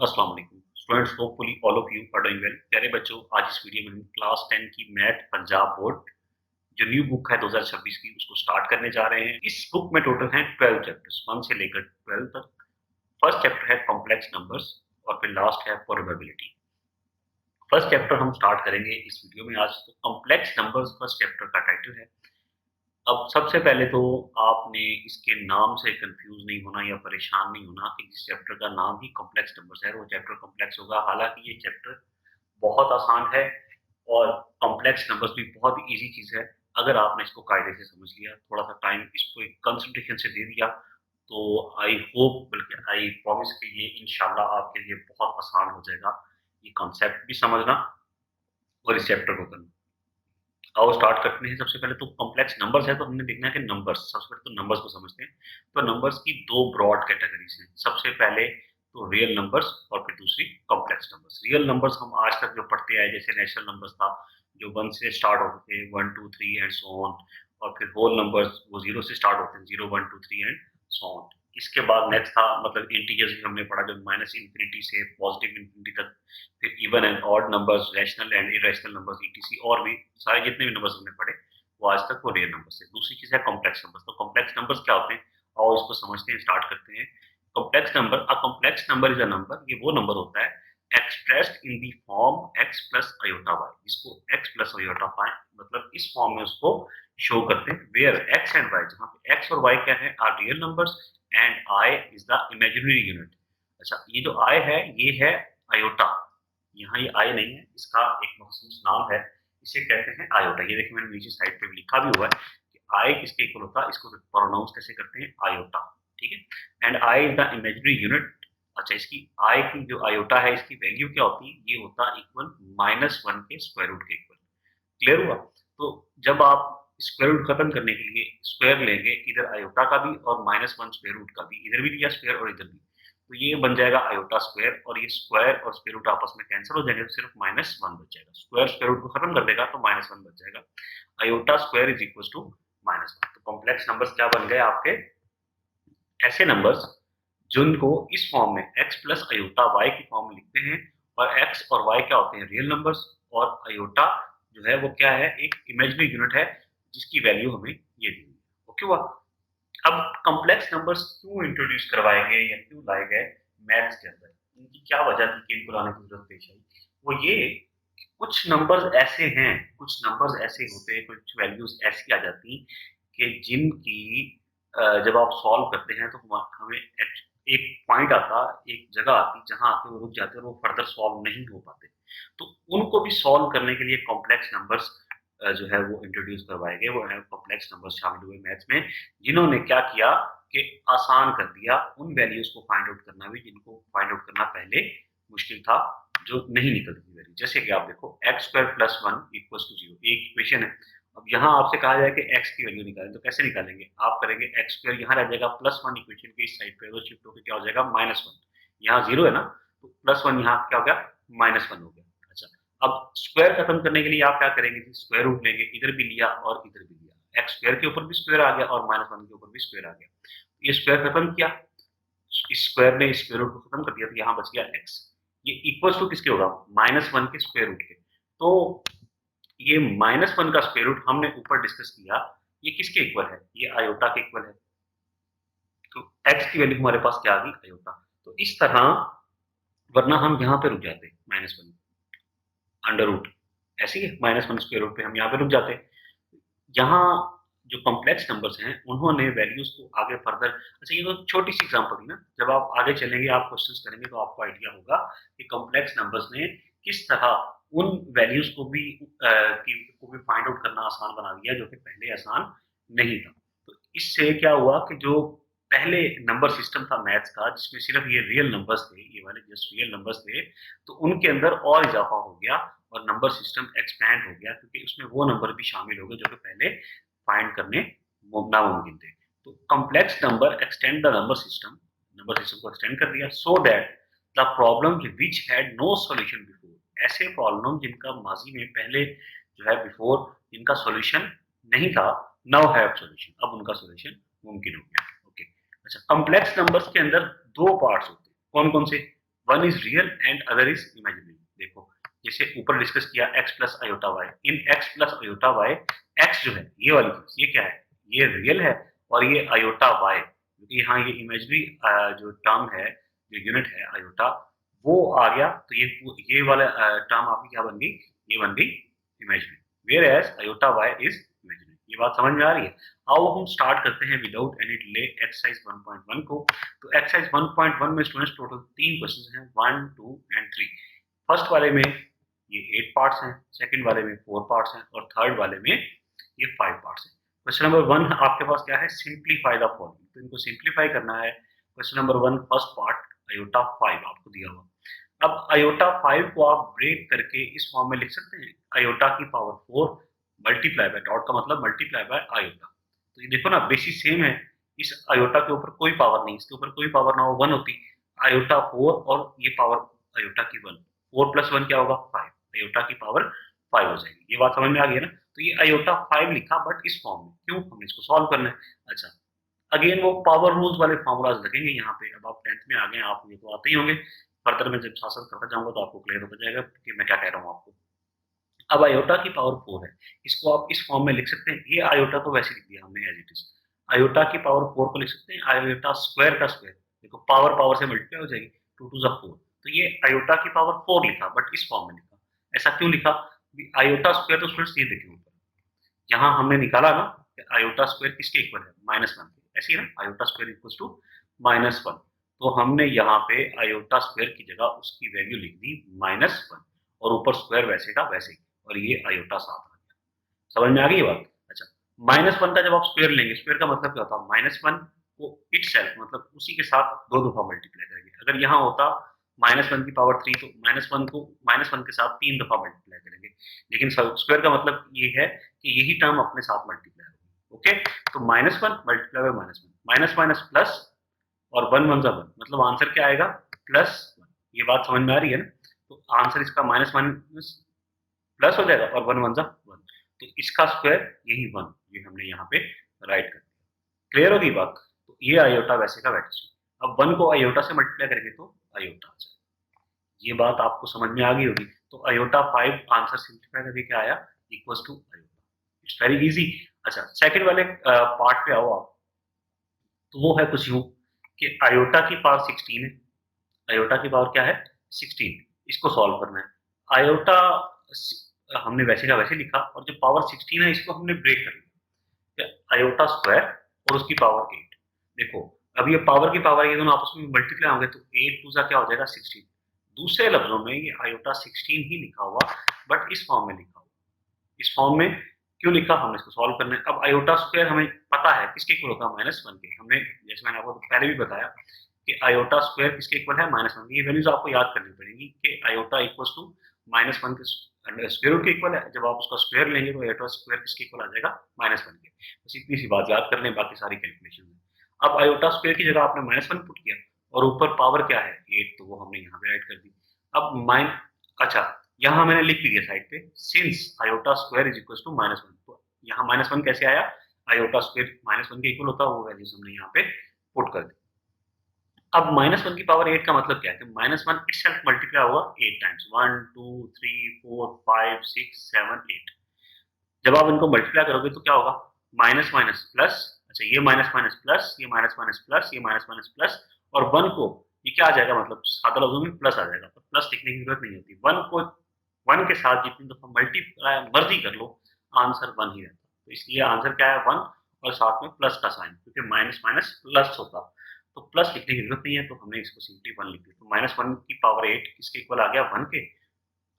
अस्सलाम वालेकुम students, hopefully all of you are doing well. प्यारे बच्चों, आज इस वीडियो में हम क्लास 10 की मैथ पंजाब बोर्ड जो न्यू बुक है 2026 की उसको स्टार्ट करने जा रहे हैं। इस बुक में टोटल हैं 12 चैप्टर्स, 1 से लेकर 12 तक। फर्स्ट चैप्टर है कॉम्प्लेक्स नंबर्स और फिर लास्ट है प्रोबेबिलिटी। फर्स्ट चैप्टर हम स्टार्ट करेंगे इस वीडियो में आज। तो कॉम्प्लेक्स नंबर्स फर्स्ट चैप्टर का टाइटल है। अब सबसे पहले तो आपने इसके नाम से कंफ्यूज नहीं होना या परेशान नहीं होना कि जिस चैप्टर का नाम ही कॉम्प्लेक्स नंबर्स है वो चैप्टर कॉम्प्लेक्स होगा। हालांकि ये चैप्टर बहुत आसान है और कॉम्प्लेक्स नंबर्स भी बहुत इजी चीज है। अगर आपने इसको कायदे से समझ लिया, थोड़ा सा टाइम इसको एक कंसंट्रेशन से दे दिया, तो आई होप बल्कि आई प्रॉमिस कि ये इंशाल्लाह आपके लिए बहुत आसान हो जाएगा ये कॉन्सेप्ट भी समझना और इस चैप्टर को करना। आओ स्टार्ट करते हैं। सबसे पहले तो कॉम्प्लेक्स नंबर्स है तो हमने देखना है कि नंबर्स, सबसे पहले तो नंबर्स को समझते हैं। तो नंबर्स की दो ब्रॉड कैटेगरीज हैं। सबसे पहले तो रियल नंबर्स और फिर दूसरी कॉम्प्लेक्स नंबर्स। रियल नंबर्स हम आज तक जो पढ़ते आए, जैसे नेचुरल नंबर्स था जो 1 से स्टार्ट होते थे, 1 2 3 एंड सो ऑन। और फिर होल नंबर्स वो 0 से स्टार्ट होते हैं, 0 1 2 3 एंड सो ऑन। इसके बाद नेक्स्ट था मतलब इंटीजर्स भी हमने पढ़ा जो माइनस इंफिनिटी से पॉजिटिव इंफिनिटी तक। फिर even and odd numbers, rational and irrational numbers, etc और भी सारे जितने भी नंबर्स हमने पढ़े वो आज तक वो रियल नंबर्स है। दूसरी चीज है कॉम्प्लेक्स नंबर्स। तो कॉम्प्लेक्स नंबर्स क्या होते हैं और इसको समझते हैं, स्टार्ट करते हैं। Complex number, a complex number is a number, ये वो नंबर होता है expressed in the form x plus iota y। इसको x प्लस आयोटा पाए मतलब इस फॉर्म में उसको शो करते हैं। वेयर x एंड y, जहां पे x और y क्या है, are real numbers and i is the imaginary unit. अच्छा, ये जो i है ये है आयोटा। यहाँ ये आई नहीं है, इसका एक मखसूस नाम है, इसे कहते हैं आयोटा। ये देखिए मैंने नीचे साइड पे भी लिखा भी हुआ है कि आई किसके इक्वल होता है, इसको प्रोनाउंस कैसे करते हैं, आयोटा। ठीक है, and I is the imaginary unit. अच्छा, इसकी आई की जो आयोटा है इसकी वैल्यू क्या होती है, ये होता है इक्वल -1 के स्क्वायर रूट के इक्वल। क्लियर हुआ? तो जब आप स्क्वायर रूट खत्म करने के लिए स्क्वायर लेंगे, इधर आयोटा का भी और -1 स्क्वायर रूट का भी, इधर भी लिया स्क्वायर और इधर भी, तो ये बन जाएगा आयोटा स्क्वायर। और ये स्क्वायर और स्क्वायर रूट आपस में कैंसिल हो जाएंगे तो सिर्फ -1 बच जाएगा। स्क्वायर स्क्वायर रूट को खत्म कर देगा तो -1 बच जाएगा। Iota square is equal to -1। तो कॉम्प्लेक्स नंबर्स क्या बन गए आपके, ऐसे नंबर्स जिनको इस फॉर्म में x प्लस अयोटा y की फॉर्म में लिखते हैं। और x और y क्या होते हैं, रियल नंबर्स। और अयोटा जो है वो क्या है, एक इमेजिनरी यूनिट है जिसकी वैल्यू हमें ये दी है। ओके हुआ? अब कॉम्प्लेक्स नंबर्स क्यों इंट्रोड्यूस करवाए गए या क्यों लाए गए मैथ्स के अंदर, इनकी क्या वजह थी कि इनको लाने की जरूरत पेश आई? वो ये कि कुछ नंबर्स ऐसे हैं, कुछ नंबर्स ऐसे होते हैं, कुछ वैल्यूज ऐसी आ जाती कि जिनकी जब आप सॉल्व करते हैं तो हमें एक पॉइंट आता, एक जगह आती जहां आके वो रुक जाते हैं और वो फर्दर सॉल्व नहीं हो पाते। तो उनको भी सॉल्व करने के लिए कॉम्प्लेक्स नंबर्स जो है वो इंट्रोड्यूस करवाए गए। वो है कॉम्प्लेक्स नंबर्स शामिल हुए मैथ्स में, जिन्होंने क्या किया कि आसान कर दिया उन वैल्यूज को फाइंड आउट करना भी जिनको फाइंड आउट करना पहले मुश्किल था, जो नहीं निकलती वैल्यू। जैसे कि आप देखो x square plus 1 equal to 0, एक इक्वेशन है। अब यहाँ आपसे कहा जाए कि x की वैल्यू निकालें तो कैसे निकालेंगे, आप करेंगे x स्क्वायर यहाँ रह जाएगा +1, इक्वेशन के इस साइड पे वो शिफ्ट होकर क्या हो जाएगा -1। यहाँ 0 है ना, तो +1 यहाँ क्या हो गया, -1 हो गया। अच्छा, अब स्क्वायर खत्म करने के लिए आप क्या करेंगे, स्क्वायर रूट लेंगे, इधर भी लिया और इधर भी लिया, x स्क्वायर के ऊपर भी स्क्वायर आ गया और -1 के ऊपर भी स्क्वायर आ गया। ये स्क्वायर खत्म किया, इस स्क्वायर ने स्क्वायर रूट को खत्म कर दिया तो यहाँ बच गया x। ये इक्वल टू किसके होगा, -1 के स्क्वायर रूट के। तो ये -1 का स्क्वायर रूट हमने ऊपर डिस्कस किया, ये किसके इक्वल है, ये आयोटा के इक्वल है। तो x की वैल्यू हमारे पास क्या आ गई, आयोटा। तो इस तरह, वरना हम यहाँ पे रुक जाते -1 अंडर रूट, ऐसे ही -1 स्क्वायर रूट पे हम यहाँ पे रुक जाते। यहाँ जो कॉम्प्लेक्स नंबर्स हैं उन्होंने वैल्यूज को आगे फर्दर, अच्छा ये तो छोटी सी एग्जांपल थी ना, जब आप आगे चलेंगे आप क्वेश्चंस करेंगे तो आपको आइडिया होगा कि कॉम्प्लेक्स नंबर्स ने किस तरह उन वैल्यूज को भी फाइंड आउट करना आसान बना दिया जो कि पहले आसान नहीं था। तो इससे क्या हुआ कि जो पहले नंबर सिस्टम था मैथ्स का जिसमें सिर्फ ये रियल नंबर्स थे, ये वाले जस्ट रियल नंबर्स थे, तो उनके अंदर और इजाफा हो गया और नंबर सिस्टम एक्सपैंड हो गया क्योंकि उसमें वो नंबर भी शामिल हो गए जो कि पहले फाइंड करने नामुमकिन थे। तो complex number extend the number system को एक्सटेंड कर दिया so that the problem which had no solution before, ऐसे प्रॉब्लम जिनका माजी में पहले जो है बिफोर जिनका सॉल्यूशन नहीं था, नाउ हैव सॉल्यूशन, अब उनका सॉल्यूशन मुमकिन हो गया। ओके, अच्छा, कॉम्प्लेक्स नंबर्स के अंदर दो पार्ट्स होते हैं, कौन कौन से, one is real and other is imaginary. देखो जैसे ऊपर डिस्कस किया x plus iota y, in x plus iota y, x जो है ये वाली चीज, ये क्या है, ये रियल है, और ये आयोटा वाई क्योंकि यहाँ ये इमेजिनरी जो टर्म है, जो यूनिट है आयोटा, वो आ गया, तो ये वाला टर्म आपकी क्या बन गई, ये बन गई imaginary, whereas iota y is imaginary. ये बात समझ में आ रही है। आओ हम स्टार्ट करते हैं विदाउट एनी डिले एक्सरसाइज 1.1 को। तो एक्सरसाइज 1.1 में स्टूडेंट्स टोटल 3 क्वेश्चन हैं, 1, 2 एंड 3। फर्स्ट वाले में ये 8 पार्ट्स हैं, सेकंड वाले में 4 पार्ट्स हैं, और थर्ड वाले में ये 5 पार्ट्स हैं। क्वेश्चन नंबर 1 आपके पास क्या है, सिंप्लीफाई द फॉलोइंग, तो इनको सिंप्लीफाई करना है। Question number 1 first part iota 5 आपको दिया हुआ। अब आयोटा 5 को आप ब्रेक करके इस फॉर्म में लिख सकते हैं, आयोटा की पावर 4 मल्टीप्लाई बाय, डॉट का मतलब मल्टीप्लाई बाय आयोटा। तो ये देखो ना बेसिस सेम है, इस आयोटा के ऊपर कोई पावर नहीं, इसके ऊपर कोई पावर ना हो 1 होती, आयोटा 4 और ये पावर आयोटा की 1, 4 प्लस 1 क्या होगा 5, आयोटा की पावर 5 हो जाएगी। ये बात समझ में आ गई है ना। तो ये आयोटा 5 लिखा बट इस फॉर्म में, क्यों, हमने इसको सॉल्व करना है। अच्छा, अगेन वो पावर रूल्स वाले फॉर्मूलाज लगेंगे यहाँ पे। अब आप 10th में आ गए, आप ये तो आते ही होंगे, फर्दर में जब साथ साथ करता जाऊंगा तो आपको क्लियर हो जाएगा कि मैं क्या कह रहा हूँ आपको। अब आयोटा की पावर 4 है, इसको आप इस फॉर्म में लिख सकते हैं, ये आयोटा तो वैसे लिख दिया हमने एज इट इज, आयोटा की पावर 4 को लिख सकते हैं आयोटा स्क्वायर का स्क्वायर, देखो पावर पावर से मल्टीप्लाई हो जाएगी, 2 टू 4। तो ये आयोटा की पावर 4 लिखा बट इस फॉर्म में लिखा। ऐसा क्यों लिखा, आयोटा स्क्वायर तो स्टूडेंट्स ये देखें ऊपर, यहाँ हमने निकाला ना कि आयोटा स्क्वायर किसके इक्वल है, -1 के, ऐसे ही ना, आयोटा स्क्वायर इक्वल टू -1, तो हमने यहाँ पे आयोटा स्क्वायर की जगह उसकी वैल्यू लिख दी -1, और ऊपर स्क्वायर वैसे का वैसे ही, और ये आयोटा साथ आ गया। समझ में आ गई बात। अच्छा, -1 का जब आप स्क्वायर लेंगे, स्क्वायर का मतलब क्या होता है, -1 को इटसेल्फ मतलब उसी के साथ 2 दफा मल्टीप्लाई करेंगे। अगर यहाँ होता -1 की पावर 3 तो -1 को -1 के साथ 3 दफा मल्टीप्लाई करेंगे, लेकिन स्क्वायर का मतलब ये है कि यही टर्म अपने साथ मल्टीप्लाई होगी। ओके, तो -1 multiply by -1, minus minus plus, और 1 1 1, मतलब आंसर क्या आएगा, +1। ये बात समझ में आ रही है ना। तो आंसर इसका माइनस माइनस प्लस हो जाएगा, और 1 1 1, तो इसका स्क्वायर यही 1, ये हमने यहाँ पे राइट कर दिया। क्लियर होगी बात। तो ये आयोटा वैसे का वैसे, अब 1 को आयोटा से मल्टीप्लाई करेंगे तो आयोटा आ जाएगा। ये बात आपको समझ में आ गई होगी। तो आयोटा 5 आंसर सिंप्लीफाई करके क्या आया, equals to iota. It's very easy. अच्छा, सेकंड वाले पार्ट पे आओ आप, तो वो है कुछ यूं कि आयोटा की पावर 16 है, आयोटा की पावर क्या है 16, इसको सॉल्व करना है। आयोटा हमने वैसे का वैसे लिखा, और जो पावर 16 है इसको हमने ब्रेक कर लिया, आयोटा स्क्वायर और उसकी पावर 8। देखो अब ये पावर की पावर, ये दोनों आपस में मल्टीप्लाई होंगे तो 8 टू सा क्या हो जाएगा 16। दूसरे लफ्जों में ये आयोटा 16 ही लिखा हुआ बट इस फॉर्म में लिखा हुआ। इस फॉर्म में क्यों लिखा, हमें इसको सॉल्व करना है। अब आयोटा स्क्वायर हमें पता है किसके इक्वल होता है, -1 के। हमने जैसे मैंने आपको पहले भी बताया कि आयोटा स्क्वायर किसके इक्वल है, -1। ये वैल्यूज आपको याद करनी पड़ेगी कि आयोटा इक्वल्स टू -1 के स्क्वायर रूट के इक्वल है। जब आप उसका स्क्वायर लेंगे तो आयोटा स्क्वायर किसके इक्वल आ जाएगा, -1 के। बस इतनी सी बात याद कर लें, बाकी सारी कैलकुलेशन है। अब आयोटा स्क्वायर की जगह आपने -1 पुट किया, और ऊपर पावर क्या है 8, तो वो हमने यहाँ पे ऐड कर दी। अब अच्छा, यहाँ मैंने लिख दिया साइड पे, since iota square is equal to -1, तो यहाँ -1 कैसे आया, आयोटा स्क्वायर -1 के इक्वल होता है, वो वैल्यूज हमने यहाँ पे पुट कर दी। अब -1 की पावर 8 का मतलब क्या है कि -1 इटसेल्फ मल्टीप्लाई होगा 8 टाइम्स, 1 2 3 4 5 6 7 8। जब आप इनको मल्टीप्लाई करोगे तो क्या होगा, माइनस माइनस प्लस, अच्छा ये माइनस माइनस प्लस, ये माइनस माइनस प्लस, ये माइनस माइनस प्लस, और 1 को ये क्या आ जाएगा, मतलब सादा लफ्जों में प्लस आ जाएगा, तो प्लस लिखने की जरूरत नहीं होती। 1 को 1 के साथ जितनी दफा मल्टीप्लाई मर्जी कर लो, आंसर 1 ही रहता। तो इसलिए आंसर क्या है 1, और साथ में प्लस का साइन, क्योंकि माइनस माइनस प्लस होता, तो प्लस लिखने की जरूरत नहीं है, तो हमने इसको सिंपली 1 लिख दिया। तो -1 की पावर 8 किसके इक्वल आ गया, 1 के।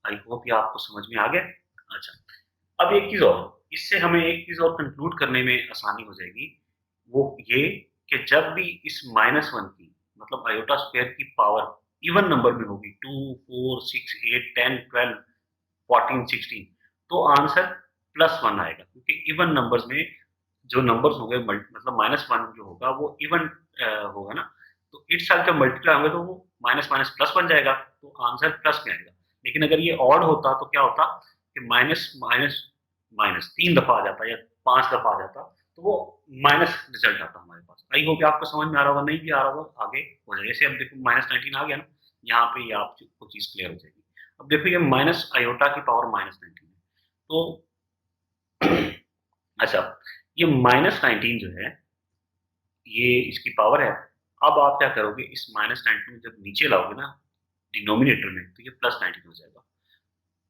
आई होप ये आपको समझ में आ गया। अच्छा, अब एक चीज और, इससे हमें एक चीज और कंक्लूड करने में आसानी हो जाएगी, वो ये कि जब भी इस -1 की मतलब आयोटा स्क्वायर की पावर इवन नंबर में होगी, 2 4 6 8 10 12 14 16, तो आंसर +1 आएगा, क्योंकि इवन नंबर्स में जो नंबर्स होंगे मतलब -1 जो होगा वो इवन होगा ना, तो इट साल जब मल्टीप्लाई होंगे तो वो माइनस माइनस प्लस बन जाएगा, तो आंसर प्लस में आएगा। लेकिन अगर ये ऑड होता तो क्या होता कि माइनस माइनस माइनस 3 दफा आ जाता या 5 दफा आ जाता, तो वो माइनस रिजल्ट आता हमारे पास। आई होप आपको समझ में आ रहा होगा, नहीं भी आ रहा होगा आगे हो जाएगा। जैसे अब देखो -19 आ गया ना, यहाँ पे ये आपको चीज क्लियर हो जाएगी। अब देखो ये माइनस आयोटा की पावर -19 है, तो अच्छा, ये -19 जो है ये इसकी पावर है। अब आप क्या करोगे, इस -19 जब नीचे लाओगे ना डिनोमिनेटर में, तो ये +19 हो जाएगा।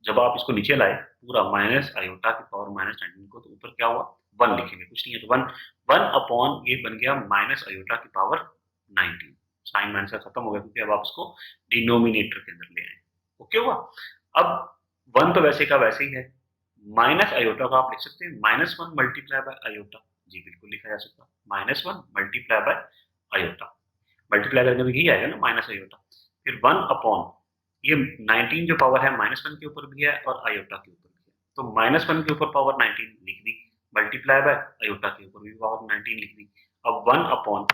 जब आप इसको नीचे लाए पूरा माइनस आयोटा की पावर -19 को, तो ऊपर क्या हुआ 1 लिखेंगे, कुछ नहीं है तो 1 1 अपॉन ये बन गया माइनस आयोटा की पावर 19। साइन माइनस का खत्म हो गया क्योंकि अब आप इसको डिनोमिनेटर के अंदर ले आए। ओके हुआ। अब 1 तो वैसे का वैसे ही है, माइनस आयोटा को आप लिख सकते हैं -1 मल्टीप्लाई बाय आयोटा। जी बिल्कुल लिखा जा सकता है -1 मल्टीप्लाई बाय आयोटा। मल्टीप्लाई करके तो यही आएगा ना माइनस आयोटा। फिर 1 अपॉन ये 19 जो पावर है -1 के ऊपर भी है और आयोटा के ऊपर भी है, तो -1 के ऊपर पावर 19 लिख दी, मल्टीप्लाई बाय आयोटा के ऊपर भी पावर 19 लिख दी। अब 1 अपॉन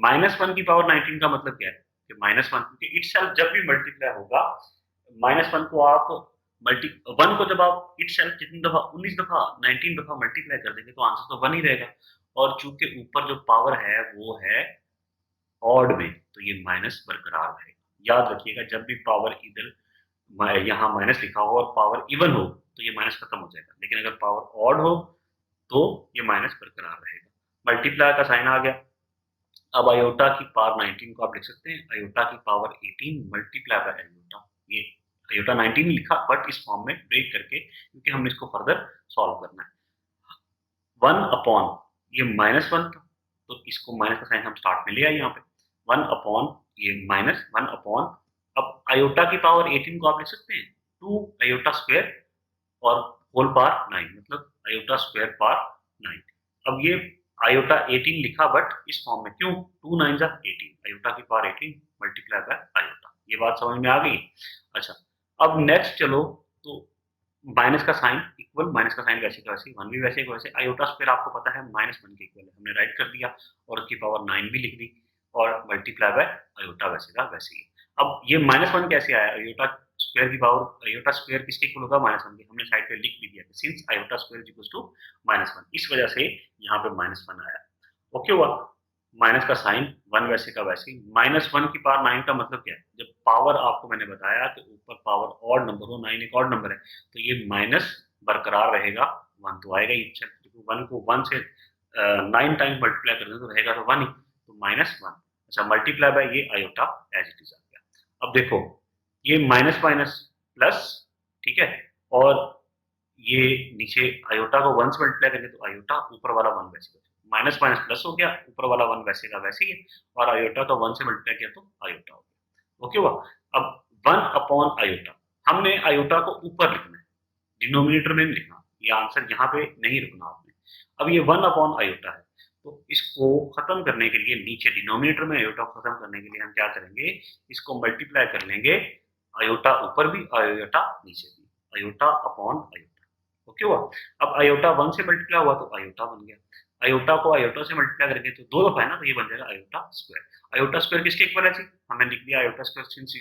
-1 की पावर 19 का मतलब क्या है कि -1, क्योंकि इटसेल्फ जब भी मल्टीप्लाई होगा -1 को आप मल्टी 1 को जब आप इटसेल्फ जितनी दफा 19 दफा 19 दफा मल्टीप्लाई कर देंगे तो आंसर तो 1 ही रहेगा। और चूंकि ऊपर जो पावर है वो है ऑड में, तो ये माइनस बरकरार रहेगा। याद रखिएगा जब भी पावर इधर यहाँ माइनस लिखा हो और पावर इवन हो तो ये माइनस खत्म हो जाएगा, लेकिन अगर पावर ऑड हो तो ये माइनस बरकरार रहेगा। मल्टीप्लाई का साइन आ गया। अब आयोटा की पावर 19 को आप लिख सकते हैं आयोटा की पावर 18 मल्टीप्लाई बाय आयोटा। ये आयोटा 19 लिखा बट इस फॉर्म में ब्रेक करके, क्योंकि हमने इसको फर्दर सॉल्व करना है। 1 अपॉन ये -1 था, तो इसको माइनस का साइन हम स्टार्ट में ले आए यहाँ पे। 1 अपॉन ये -1 अपॉन, अब आयोटा की पावर 18 को आप लिख सकते हैं 2 आयोटा स्क्वायर और होल पावर 9, मतलब आयोटा स्क्वायर पावर 9। अब ये आयोटा 18 लिखा बट इस फॉर्म में क्यों, 2 9 जा 18, आयोटा की पावर 18 मल्टीप्लाई बाय आयोटा। ये बात समझ में आ गई। अच्छा, अब नेक्स्ट चलो, तो माइनस का साइन इक्वल, माइनस का साइन वैसे का वैसे, 1 भी वैसे का वैसे, आयोटा स्क्वायर आपको पता है -1 के इक्वल है, हमने राइट कर दिया और उसकी पावर 9 भी लिख दी और मल्टीप्लाई बाय आयोटा वैसे का वैसे ही। अब ये -1 कैसे आया, आयोटा स्क्वायर की पावर, आयोटा स्क्वायर किसके इक्वल होगा -1 के, हमने साइड पे लिख भी दिया since iota square is equal to -1, इस वजह से यहाँ पे -1 आया। ओके हुआ। माइनस का साइन 1 वैसे का वैसे ही, -1 की पावर 9 का मतलब क्या है, जब पावर आपको मैंने बताया कि ऊपर पावर ऑड नंबर हो, 9 एक ऑड नंबर है, तो ये माइनस बरकरार रहेगा, 1 तो आएगा ही। 1 को 1 से 9 टाइम्स मल्टीप्लाई कर दें तो रहेगा तो 1 ही, तो -1। अच्छा, मल्टीप्लाई बाय ये आयोटा एज इट इज आ गया। अब देखो ये माइनस माइनस प्लस, ठीक है, और ये नीचे आयोटा को 1 से मल्टीप्लाई करेंगे तो आयोटा, ऊपर वाला 1 वैसे का माइनस माइनस प्लस हो गया, ऊपर वाला 1 वैसे का वैसे ही है, और आयोटा का 1 से मल्टीप्लाई किया तो आयोटा हो गया। ओके हुआ। अब 1 अपॉन आयोटा, हमने आयोटा को ऊपर लिखना है, डिनोमिनेटर में नहीं लिखना, ये आंसर यहाँ पे नहीं रुकना आपने। अब ये 1 अपॉन आयोटा है, तो इसको खत्म करने के लिए नीचे डिनोमिनेटर में आयोटा को खत्म करने के लिए हम क्या करेंगे, इसको मल्टीप्लाई कर लेंगे, आयोटा ऊपर भी आयोटा नीचे भी, आयोटा अपॉन आयोटा। ओके हुआ। अब आयोटा 1 से मल्टीप्लाई हुआ तो आयोटा बन गया, आयोटा को आयोटा से मल्टीप्लाई करेंगे तो 2 दफा है ना, तो ये बन जाएगा आयोटा स्क्वायर। आयोटा स्क्वायर किसके इक्वल है जी, हमने लिख दिया आयोटा स्क्वायर सिंस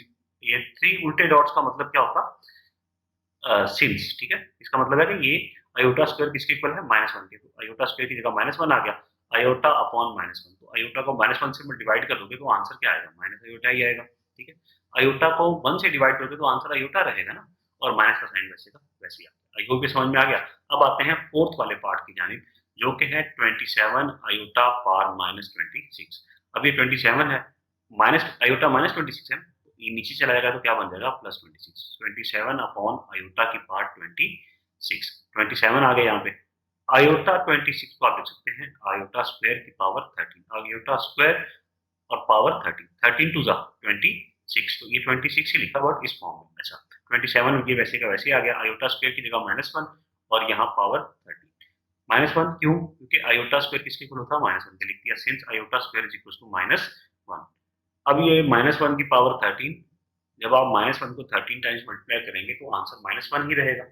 ये 3 उल्टे डॉट्स का मतलब क्या होता, सिंस, ठीक है, इसका मतलब है कि ये आयोटा स्क्वायर किसके इक्वल है -1 के, तो आयोटा स्क्वायर की जगह -1 आ गया, आयोटा अपॉन -1, तो आयोटा को -1 से डिवाइड कर दोगे तो आंसर क्या आएगा, माइनस आयोटा ही आएगा। ठीक है, आयोटा को 1 से डिवाइड करोगे तो आंसर आयोटा रहेगा ना, और माइनस का साइन वैसे का वैसे ही आ गया। आई होप ये समझ में आ गया। अब आते हैं फोर्थ वाले पार्ट की जानिब, जो कि है 27 आयोटा पावर -26। अब ये 27 है, माइनस आयोटा -26 है, ये नीचे चला जाएगा तो क्या बन जाएगा +26, 27 अपॉन आयोटा की पावर 26, 27 आ गया यहाँ पे। आयोटा 26 को आप लिख सकते हैं आयोटा स्क्वायर की पावर 13, आयोटा स्क्वायर और पावर 13, 13 टू जा 26, तो ये 26 ही लिखा बट इस फॉर्म में। अच्छा, 27 ये वैसे का वैसे आ गया, आयोटा स्क्वायर की जगह -1 और यहाँ पावर 13। -1 क्यों, क्योंकि आयोटा स्क्वायर किसके इक्वल होता है -1 के, लिख दिया since iota square is equal to -1। अब ये -1 की पावर 13, जब आप -1 को 13 टाइम्स मल्टीप्लाई करेंगे तो आंसर -1 ही रहेगा।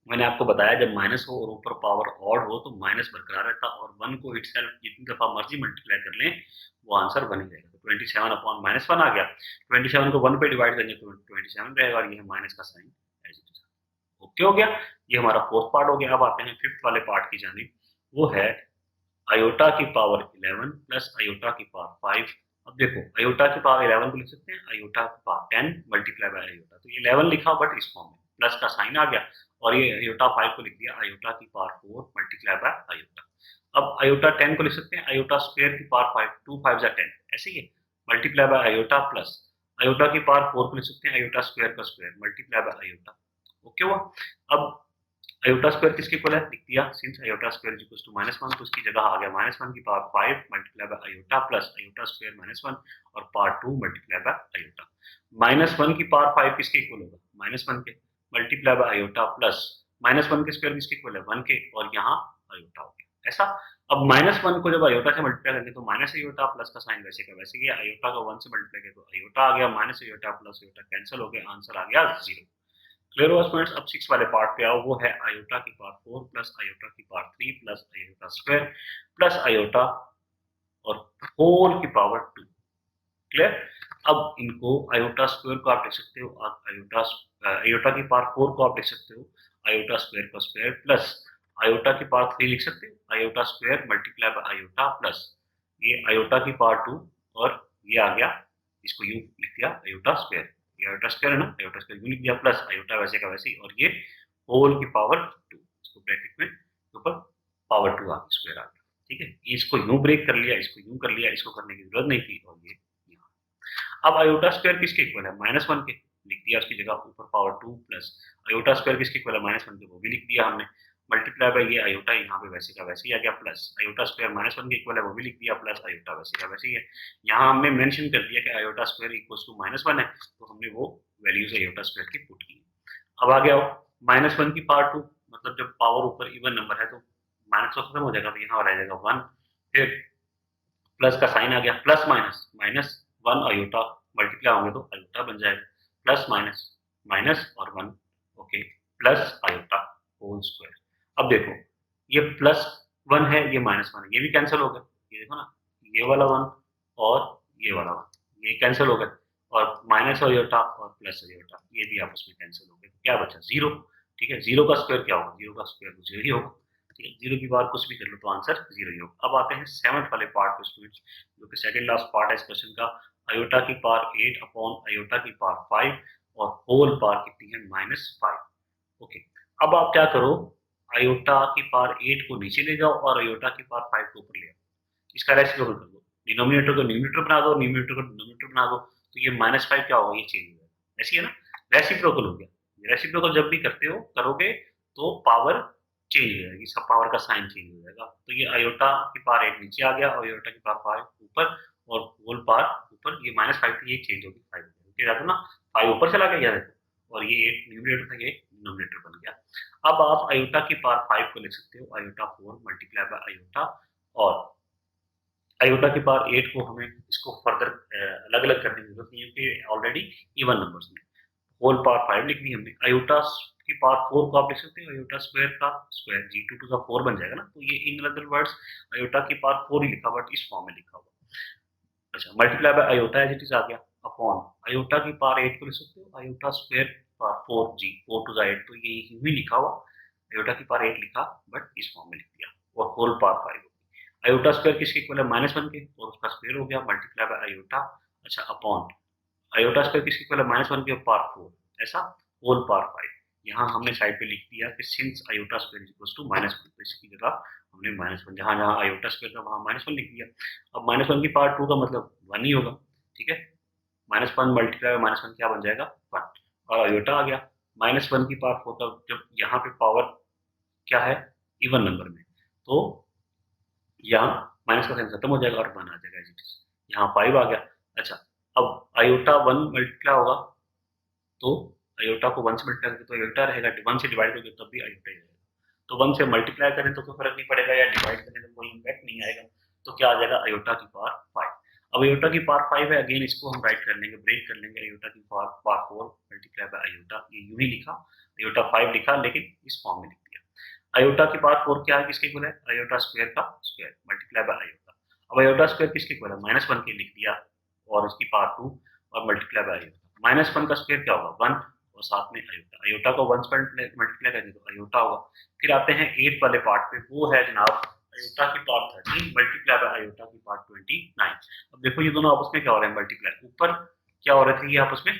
मैंने आपको बताया जब माइनस हो और ऊपर पावर ऑड हो तो माइनस बरकरार रहता, और 1 को इटसेल्फ जितनी दफा मर्जी मल्टीप्लाई कर लें वो आंसर 1 ही रहेगा। तो 27 अपॉन -1 आ गया, 27 को 1 पे डिवाइड करेंगे तो 27 रहेगा, और ये है माइनस का sign as it is. Okay हो गया, ये हमारा फोर्थ पार्ट हो गया। अब आते हैं फिफ्थ वाले पार्ट की जानिब, वो है आयोटा की पावर 11 प्लस आयोटा की पावर 5 अब देखो अयोटा की पावर 11 को लिख सकते हैं अयोटा की पावर 10 मल्टीप्लाई बाय अयोटा, तो ये 11 लिखा बट इस फॉर्म में, प्लस का साइन आ गया, और ये अयोटा 5 को लिख दिया अयोटा की पावर 4 मल्टीप्लाई बाय अयोटा। अब अयोटा 10 को लिख सकते हैं अयोटा स्क्वायर की पावर 5, 2 5 जा 10, ऐसे ही है, multiply by iota plus iota की पावर 4 को लिख सकते हैं अयोटा स्क्वायर का square multiply by iota. Okay हुआ। अब अयोटा स्क्वायर किसके इक्वल है, लिख दिया, since iota square equal to -1, तो उसकी जगह आ गया -1 की power 5 multiply by iota plus iota square -1 और पावर 2 मल्टीप्लाई बाय अयोटा। -1 की पावर 5 किसके इक्वल होगा, -1 के मल्टीप्लाई बाय अयोटा प्लस -1 के स्क्वायर किसके इक्वल है, 1 के, और यहाँ अयोटा हो गया ऐसा। अब -1 को जब अयोटा से मल्टीप्लाई करेंगे तो माइनस अयोटा प्लस का साइन वैसे का वैसे गया, अयोटा का 1 से मल्टीप्लाई किया तो अयोटा आ गया, minus iota plus aorta cancel हो गया, आंसर आ गया 0। क्लियर हुआ स्टूडेंट्स। अब 6 वाले पार्ट पे आओ, वो है आयोटा की पावर 4 प्लस आयोटा की power 3 plus iota square plus iota और होल की पावर 2। क्लियर। अब इनको आयोटा स्क्वायर को आप लिख सकते हो, आयोटा की पावर 4 को आप लिख सकते हो आयोटा स्क्वायर का स्क्वायर प्लस आयोटा की पावर 3 लिख सकते हो iota square multiply bye iota plus ये आयोटा की पावर 2, और ये आ गया, इसको यू लिख दिया आयोटा स्क्वायर, ये आयोटा स्क्वायर है ना, आयोटा स्क्वायर यू लिख दिया प्लस आयोटा वैसे का वैसे ही, और ये होल की पावर 2, इसको ब्रैकेट में ऊपर पावर 2 आ गई, स्क्वायर आ गया। ठीक है, इसको यूं ब्रेक कर लिया, इसको यूं कर लिया, इसको करने की जरूरत नहीं थी, और ये यहाँ। अब आयोटा स्क्वायर किसके इक्वल है, -1 के, लिख दिया उसकी जगह ऊपर पावर 2 प्लस आयोटा स्क्वायर किसके इक्वल है, -1 के, वो भी लिख दिया हमने, मल्टीप्लाई बाय ये आयोटा यहाँ पे वैसे का वैसे ही आ गया, प्लस आयोटा स्क्वायर -1 के इक्वल है, वो भी लिख दिया, प्लस आयोटा वैसे का वैसे ही है। यहाँ हमने मेंशन कर दिया कि आयोटा स्क्वायर इक्वल्स टू -1 है, तो हमने वो वैल्यूज आयोटा स्क्वायर की पुट की। अब आ गया -1 की पावर 2, मतलब जब पावर ऊपर इवन नंबर है तो माइनस तो खत्म हो जाएगा, तो यहाँ रह जाएगा 1, फिर प्लस का साइन आ गया, प्लस माइनस -1 अयोटा मल्टीप्लाई होंगे तो अयोटा बन जाएगा, प्लस माइनस माइनस और 1, okay, plus iota whole square. अब देखो ये +1 है, ये -1 है, ये भी कैंसिल हो गया, ये देखो ना, ये वाला 1 और ये वाला 1 ये कैंसिल हो गए, और माइनस अयोटा और प्लस अयोटा ये भी आपस में कैंसिल हो गए, क्या बचा 0। ठीक है, 0 का स्क्वायर क्या होगा, 0 का स्क्वायर 0 ही होगा। ठीक है, 0 की बार कुछ भी कर लो तो आंसर 0 ही होगा। अब आते हैं 7th वाले पार्ट पे स्टूडेंट्स, जो कि सेकंड लास्ट पार्ट है इस क्वेश्चन का, अयोटा की पावर 8 अपॉन अयोटा की पावर 5 और होल पावर कितनी है, -5। ओके, अब आप क्या करो, अयोटा की पावर 8 को नीचे ले जाओ और अयोटा की पावर 5 को ऊपर ले आओ, इसका रेसिप्रोकल कर दो, डिनोमिनेटर को न्यूमरेटर बना दो, न्यूमरेटर को डिनोमिनेटर बना दो, तो ये -5 क्या होगा, ये चेंज हो जाएगा, ऐसी है ना, रेसिप्रोकल हो गया। रेसिप्रोकल जब भी करते हो करोगे तो पावर चेंज हो जाएगी, सब पावर का साइन चेंज हो जाएगा, तो ये अयोटा की पावर 8 नीचे आ गया और अयोटा की पावर 5 ऊपर, और होल पावर ऊपर, ये -5 थी, ये चेंज होगी 5 हो जाता ना, 5 ऊपर चला गया देखो, और ये 8 न्यूमरेटर था, ये डिनोमिनेटर बन गया। अब आप अयोटा की पावर 5 को लिख सकते हो अयोटा 4 मल्टीप्लाई बाय अयोटा, और अयोटा की पावर 8 को हमें इसको फर्दर अलग अलग करने की जरूरत नहीं है, क्योंकि ऑलरेडी इवन नंबर्स में होल पावर 5 लिख दी हमने, अयोटा की पावर 4 को आप लिख सकते हो अयोटा स्क्वायर का स्क्वायर, g2 टू द 4 बन जाएगा ना, तो ये इन अदर वर्ड्स अयोटा की पावर 4 ही लिखा, बट इस फॉर्म में लिखा हुआ। अच्छा, multiply by iota as it is आ गया, अपॉन अयोटा की पावर 8 को लिख सकते हो अयोटा स्क्वायर पावर 4 जी 4 टू द 8, तो ये यूं ही लिखा हुआ, अयोटा की पावर 8 लिखा बट इस फॉर्म में लिख दिया, और होल पावर 5 होगी। अयोटा स्क्वायर किसके इक्वल है, -1 के, और उसका स्क्वायर हो गया मल्टीप्लाई बाय अयोटा, अच्छा, अपॉन अयोटा स्क्वायर किसके इक्वल है, -1 के पावर 4, ऐसा, होल पावर 5। यहाँ हमने साइड पे लिख दिया कि since iota square is equal to -1, तो इसकी जगह हमने -1, जहाँ जहाँ अयोटा स्क्वायर था वहाँ -1 लिख दिया। अब -1 की पावर 2 का मतलब 1 ही होगा, ठीक है, -1 मल्टीप्लाई बाय -1 क्या बन जाएगा, 1, और अयोटा आ गया। -1 की पावर 4 का जब यहाँ पे पावर क्या है, इवन नंबर में, तो यहाँ माइनस का साइन खत्म हो जाएगा और 1 आ जाएगा एज इट इज, यहाँ 5 आ गया। अच्छा, अब अयोटा 1 मल्टीप्लाई होगा तो अयोटा को 1 से मल्टीप्लाई करेंगे तो अयोटा रहेगा, 1 से डिवाइड करोगे तब भी अयोटा ही रहेगा, तो 1 से मल्टीप्लाई करें तो कोई फर्क नहीं पड़ेगा, या डिवाइड करें तो कोई इम्पैक्ट नहीं आएगा, तो क्या आ जाएगा, अयोटा की पावर 5। अब अयोटा की पावर 5 है, अगेन इसको हम राइट कर लेंगे, ब्रेक कर लेंगे, अयोटा की पावर 4 मल्टीप्लाई बाय अयोटा, ये यूं ही लिखा, अयोटा 5 लिखा लेकिन इस फॉर्म में लिख दिया। अयोटा की पावर 4 क्या है, किसके इक्वल है, अयोटा स्क्वायर का स्क्वायर मल्टीप्लाई बाय अयोटा। अब अयोटा स्क्वायर किसके इक्वल है, -1 के लिख दिया, और उसकी पावर 2 और मल्टीप्लाई बाय अयोटा। -1 का स्क्वायर क्या होगा, 1, और साथ में अयोटा, अयोटा को 1 से मल्टीप्लाई करेंगे तो अयोटा होगा। फिर आते हैं 8 वाले पार्ट पे, वो है जनाब आयोटा की पावर 13 मल्टीप्लाई बाय आयोटा की पावर 29। अब देखो ये दोनों आपस में क्या हो रहे हैं, मल्टीप्लाई। ऊपर क्या हो रहे थे, ये आपस में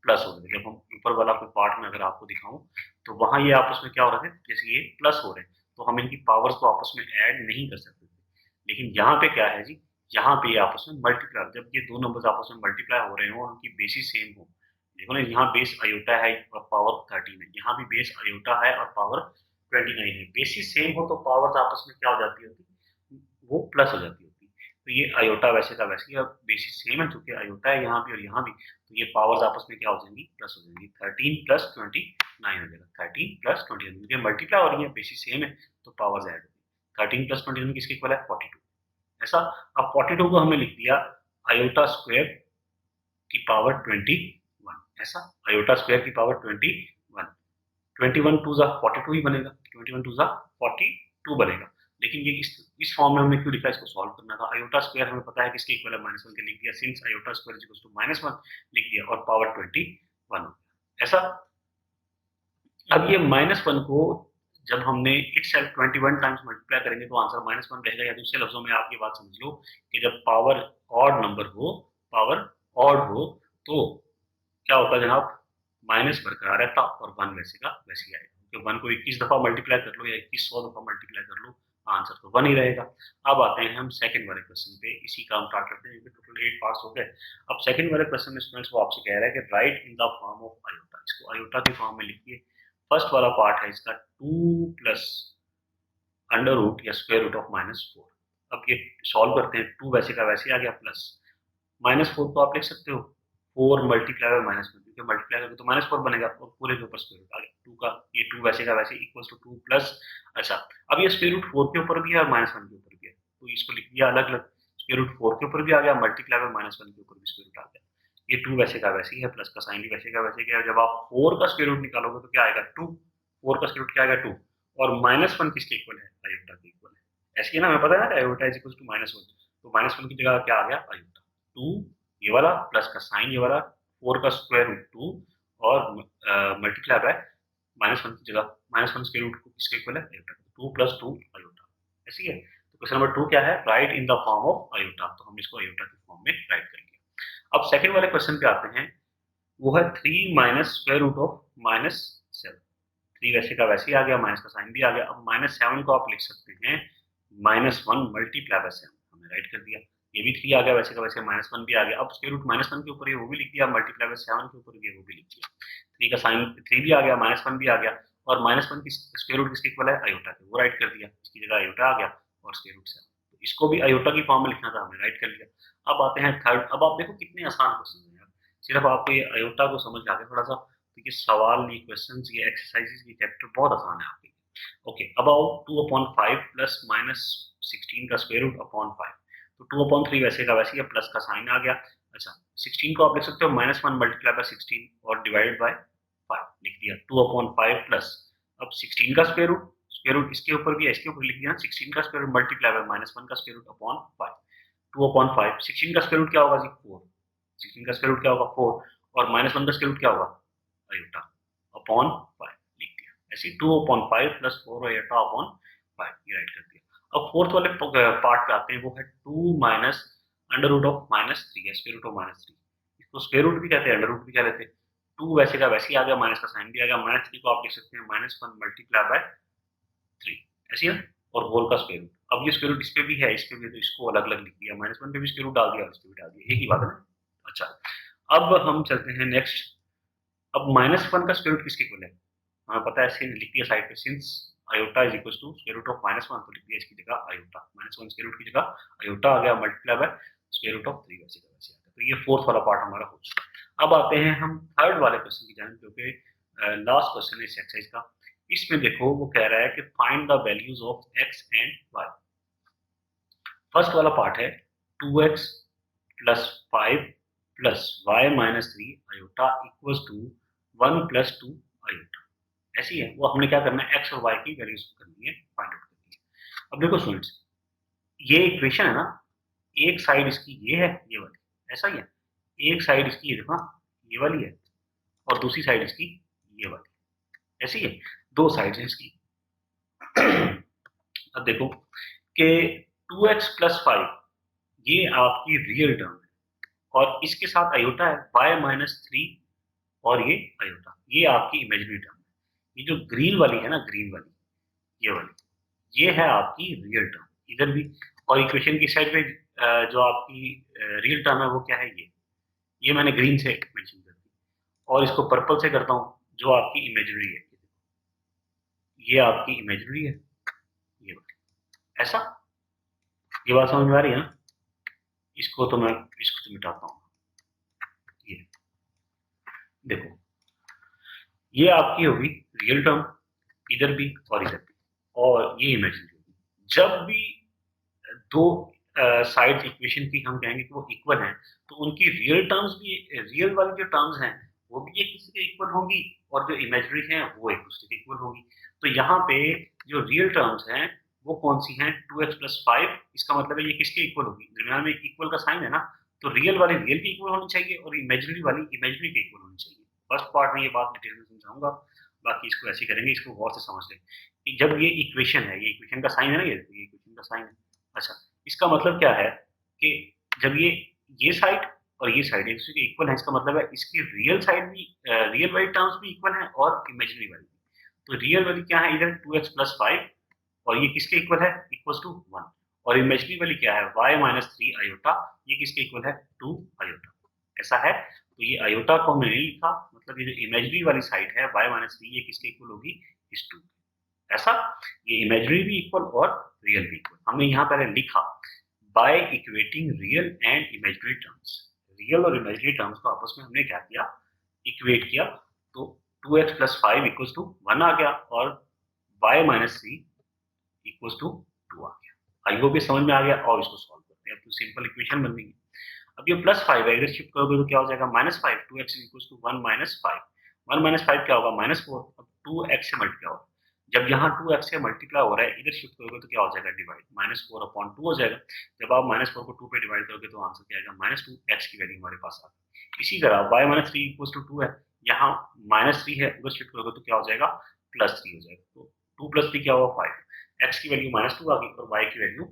प्लस हो रहे थे। जब हम ऊपर वाला कोई पार्ट में अगर आपको दिखाऊं तो वहां ये आपस में क्या हो रहे थे, जैसे ये प्लस हो रहे हैं तो हम इनकी पावर्स को आपस में ऐड नहीं कर सकते थे। लेकिन यहाँ पे क्या है जी, यहाँ पे आपस में मल्टीप्लाई, जब ये दो नंबर्स आपस में मल्टीप्लाई हो रहे हो और उनकी बेसिस सेम हो। देखो ना, यहाँ बेस आयोटा है और पावर 13 है, यहाँ भी बेस आयोटा है और पावर 29 है। बेसिस सेम हो तो पावर्स आपस में क्या हो जाती होती, वो प्लस हो जाती होती। तो ये आयोटा वैसे का वैसे ही, अब बेसिस सेम है चूंकि आयोटा है यहाँ भी और यहाँ भी, तो ये पावर्स आपस में क्या हो जाएंगी, प्लस हो जाएंगी। 13 प्लस 29 हो जाएगा, 13 प्लस 29, क्योंकि मल्टीप्लाई हो रही है, बेसिस सेम है तो पावर्स ऐड होगी। 13 प्लस 29 किसके इक्वल है, 42। ऐसा। अब 42 को हमने लिख दिया आयोटा स्क्वायर की पावर 21। ऐसा, आयोटा स्क्वायर की पावर 21। 21 टू जा 42 ही बनेगा, 21 टू जा 42 बनेगा। लेकिन ये इस फॉर्म में हमने क्यों लिखा, इसको सॉल्व करना था। आयोटा स्क्वायर हमें पता है किसके इक्वल है, -1 के, लिख दिया। Since iota square is equal to -1 लिख दिया और पावर 21 हो गया। ऐसा। अब ये -1 को जब हमने इट सेल्फ 21 टाइम्स मल्टीप्लाई करेंगे तो आंसर -1 रहेगा। या दूसरे लफ्जों में आप ये बात समझ लो कि जब पावर ऑड नंबर हो, पावर ऑड हो, तो क्या होता है जनाब, माइनस बरकरार रहता और 1 वैसे का वैसे ही आएगा। क्योंकि 1 को 21 दफा मल्टीप्लाई कर लो या 2100 दफा मल्टीप्लाई कर लो, आंसर तो 1 ही रहेगा। अब आते हैं हम सेकंड वाले क्वेश्चन पे, इसी का हम स्टार्ट करते हैं क्योंकि टोटल 8 पार्ट्स हो गए। अब सेकंड वाले क्वेश्चन में स्टूडेंट्स वो आपसे कह रहा है कि right in the form of iota, इसको आयोटा के फॉर्म में लिखिए। फर्स्ट वाला पार्ट है इसका 2 प्लस अंडर रूट या स्क्वायर रूट ऑफ -4। अब ये सॉल्व करते हैं, 2 वैसे का वैसे आ गया, प्लस -4 तो आप लिख सकते हो 4 मल्टीप्लाई बाय -1, क्योंकि मल्टीप्लाई करोगे तो -4 बनेगा और पूरे के ऊपर स्क्वायर रूट आ गया 2 का। ये 2 वैसे का वैसे इक्वल्स टू 2 प्लस। अच्छा, अब ये स्क्वायर रूट 4 के ऊपर भी है और -1 के ऊपर भी है, तो इसको लिख दिया अलग अलग। स्क्वायर रूट 4 के ऊपर भी आ गया, मल्टीप्लाई बाय -1 के ऊपर भी स्क्वायर रूट आ गया। ये 2 वैसे का वैसे ही है, प्लस का साइन भी वैसे का वैसे क्या है। जब आप 4 का स्क्वायर रूट निकालोगे तो क्या आएगा, 2। 4 का स्क्वायर रूट क्या आएगा, 2। और -1 किसके इक्वल है, आयोटा के इक्वल है। ऐसे ही ना, हमें पता है ना आयोटा इज इक्वल टू -1, तो -1 की जगह क्या आ गया, आयोटा। 2 ये वाला प्लस का साइन ये वाला, 4 का स्क्वायर रूट 2 और मल्टीप्लाई बाय -1 की जगह -1 स्क्वायर रूट को किसके इक्वल है, आयोटा। 2 plus 2 iota. ऐसी है। तो क्वेश्चन नंबर 2 क्या है, right in the form of iota, तो हम इसको आयोटा के फॉर्म में राइट करेंगे। अब सेकंड वाले क्वेश्चन पे आते हैं, वो है 3 माइनस स्क्वायर रूट ऑफ -7। 3 वैसे का वैसे ही आ गया, माइनस का साइन भी आ गया। अब -7 को आप लिख सकते हैं -1 मल्टीप्लाई बाय 7, हमने राइट कर दिया। ये भी 3 आ गया वैसे का वैसे, -1 भी आ गया। अब स्क्वायर रूट -1 के ऊपर है वो भी लिख दिया, मल्टीप्लाई बाय 7 के ऊपर भी वो भी लिख दिया। 3 का साइन 3 भी आ गया, -1 भी आ गया और -1 की स्क्वायर रूट किसके इक्वल है, आयोटा के, वो राइट कर दिया। इसकी जगह आयोटा आ गया और स्क्वायर रूट 7, तो इसको भी आयोटा की फॉर्म में लिखना था, हमने राइट कर लिया। अब आते हैं थर्ड। अब आप देखो कितने आसान क्वेश्चन है यार, सिर्फ आपको ये आयोटा को समझ आ गया थोड़ा सा, तो ये सवाल, ये क्वेश्चंस, ये एक्सरसाइजेस, ये चैप्टर बहुत आसान है आपके लिए। ओके, अबाउट 2/5 प्लस -16 का स्क्वायर रूट अपॉन 5, तो 2/3 वैसे का वैसे ही, प्लस का साइन आ गया। अच्छा, 16 को आप लिख सकते हो -1 मल्टीप्लाई बाय 16 और डिवाइडेड बाय 5 लिख दिया, 2/5 प्लस, अब 16 का स्क्वायर रूट इसके ऊपर भी है, इसके ऊपर लिख दिया 16 का स्क्वायर रूट मल्टीप्लाई बाय -1 का स्क्वायर रूट अपॉन 5। 2/5, 16 का स्क्वायर रूट क्या होगा जी, 4। 16 का स्क्वायर रूट क्या होगा, 4, और -1 का स्क्वायर रूट क्या होगा, आयोटा, अपॉन 5 लिख दिया। ऐसे 2/5 प्लस 4 आयोटा अपॉन 5, ये राइट कर दिया। अब फोर्थ वाले पार्ट पे आते हैं, वो है 2 माइनस अंडर रूट ऑफ -3 है, स्क्वायर रूट ऑफ -3। इसको स्क्वायर रूट भी कहते हैं, अंडर रूट भी कह लेते हैं। 2 वैसे का वैसे ही आ गया, माइनस का साइन भी आ गया। -3 को आप लिख सकते हैं -1 मल्टीप्लाई बाय 3, ऐसे ही ना, और होल का स्क्वायर रूट। अब ये स्क्वायर रूट इस पे भी है, इस पे भी, तो इसको अलग अलग लिख दिया। -1 पे भी स्क्वायर रूट डाल दिया, इस पे भी डाल दिया, एक ही बात है ना। अच्छा, अब हम चलते हैं नेक्स्ट। अब -1 का स्क्वायर रूट किसके इक्वल है, हमें पता है, सिंस लिख दिया साइड पे, since iota is equal to square root of -1, तो लिख दिया इसकी जगह आयोटा। -1 स्क्वायर रूट की जगह आयोटा आ गया, multiply by square root of 3 वैसे का वैसे आ गया। तो ये फोर्थ वाला पार्ट हमारा हो चुका। अब आते हैं हम थर्ड वाले क्वेश्चन की जानिब, जो कि लास्ट क्वेश्चन है इस एक्सरसाइज का। इसमें देखो वो कह रहा है कि find the values of x and y. First वाला पार्ट है 2x plus 5 plus y minus 3 iota equals to 1 plus 2 iota. ऐसी है, वो हमने क्या करना है, एक्स और वाई की वैल्यूज करनी है, फाइंड आउट करनी है। अब देखो स्टूडेंट्स, ये इक्वेशन है ना, एक साइड इसकी ये है, ये वाली, ऐसा ही है। एक साइड इसकी ये देखो, ये वाली है, और दूसरी साइड इसकी ये वाली, ऐसी है। दो साइड है इसकी। अब देखो कि 2x+5 ये आपकी रियल टर्म है और इसके साथ आयोटा है y-3 और ये आयोटा, ये आपकी इमेजिनरी टर्म है। ये जो ग्रीन वाली है ना, ग्रीन वाली, ये वाली, ये है आपकी रियल टर्म इधर भी। और इक्वेशन की साइड पे जो आपकी रियल टर्म है वो क्या है, ये मैंने ग्रीन से मेंशन कर दी और इसको पर्पल से करता हूँ, जो आपकी इमेजिनरी है। ये आपकी इमेजिनरी है, ये वाली, ऐसा। ये बात समझ में आ रही है ना? इसको तो मिटाता हूँ। ये देखो, ये आपकी होगी रियल टर्म इधर भी और इधर भी, और ये इमेजिनरी होगी। जब भी दो साइड इक्वेशन की हम कहेंगे कि वो इक्वल हैं, तो उनकी रियल टर्म्स भी, रियल वाली जो टर्म्स हैं वो भी एक दूसरे के इक्वल होंगी और जो इमेजिनरी हैं वो एक दूसरे के इक्वल होंगी। तो यहाँ पे जो रियल टर्म्स हैं वो कौन सी हैं, 2x+5, इसका मतलब है ये किसके इक्वल होगी, दरमियान में इक्वल का साइन है ना, तो रियल वाली रियल के इक्वल होनी चाहिए और इमेजिनरी वाली इमेजिनरी के इक्वल होनी चाहिए। फर्स्ट पार्ट में ये बात डिटेल में समझाऊंगा, बाकी इसको ऐसे करेंगे, इसको गौर से समझ लें कि जब ये इक्वेशन है, ये इक्वेशन का साइन है ना, ये इक्वेशन का साइन है। अच्छा, इसका मतलब क्या है कि जब ये साइड और ये साइड एक दूसरे के इक्वल है, इसका मतलब है इसकी रियल साइड भी, रियल वाली टर्म्स भी इक्वल है और इमेजिनरी वाली भी। तो रियल वाली क्या है इधर 2x+5 और ये किसके इक्वल है, इक्वल्स टू 1। और इमेजिनरी वाली क्या है, y-3 आयोटा, ये किसके इक्वल है, 2 आयोटा। ऐसा है, तो ये आयोटा को हमने नहीं लिखा, मतलब ये जो इमेजिनरी वाली साइड है y-3, ये किसके इक्वल होगी, इस 2। ऐसा, ये इमेजिनरी भी इक्वल और रियल भी इक्वल हमने यहाँ पहले लिखा by equating real and imaginary terms. Real और इमेजिनरी टर्म्स को आपस में हमने क्या किया, इक्वेट किया, तो 2x+5 इक्वल्स टू 1 आ गया और y-3 इक्वल्स टू 2 आ गया। आई होप ये समझ में आ गया, और इसको सॉल्व करते हैं, तो सिंपल इक्वेशन बन गई। अब ये +5 है, इधर शिफ्ट करोगे तो क्या हो जाएगा, -5, 2x इक्वल्स टू 1 -5, 1 - 5 क्या होगा, -4। अब 2x से मल्टीप्लाई होगा, जब यहाँ 2x से मल्टीप्लाई हो रहा है, इधर शिफ्ट करोगे तो क्या हो जाएगा, डिवाइड, -4/2 हो जाएगा। जब आप -4 को 2 पे डिवाइड करोगे तो आंसर क्या आएगा, -2, x की वैल्यू हमारे पास आ गई। इसी तरह y-3 इक्वल्स टू 2 है, यहाँ -3 है, उधर शिफ्ट करोगे तो क्या हो जाएगा, +3 हो जाएगा। तो 2 + 3 क्या होगा, 5, x की वैल्यू -2 आ गई और y की वैल्यू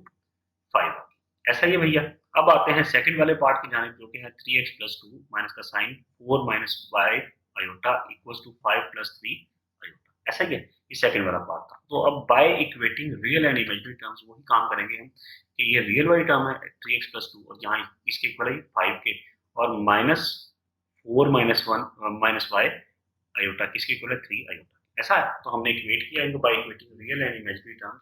5 आ गई। ऐसा ही है भैया। अब आते हैं सेकंड वाले पार्ट की जानिब, जो कि है 3x+2 माइनस का sign 4 - y iota equals to 5 + 3 iota. ऐसा ही है, ये सेकंड वाला पार्ट था। तो अब by equating real and imaginary terms वही काम करेंगे हम, कि ये रियल वाली टर्म है 3x+2 और जहाँ इसके इक्वल है 5 के, और -4 - 1 - y आयोटा किसके इक्वल है, 3 आयोटा। ऐसा है, तो हमने इक्वेट किया इनको by equating real and imaginary terms,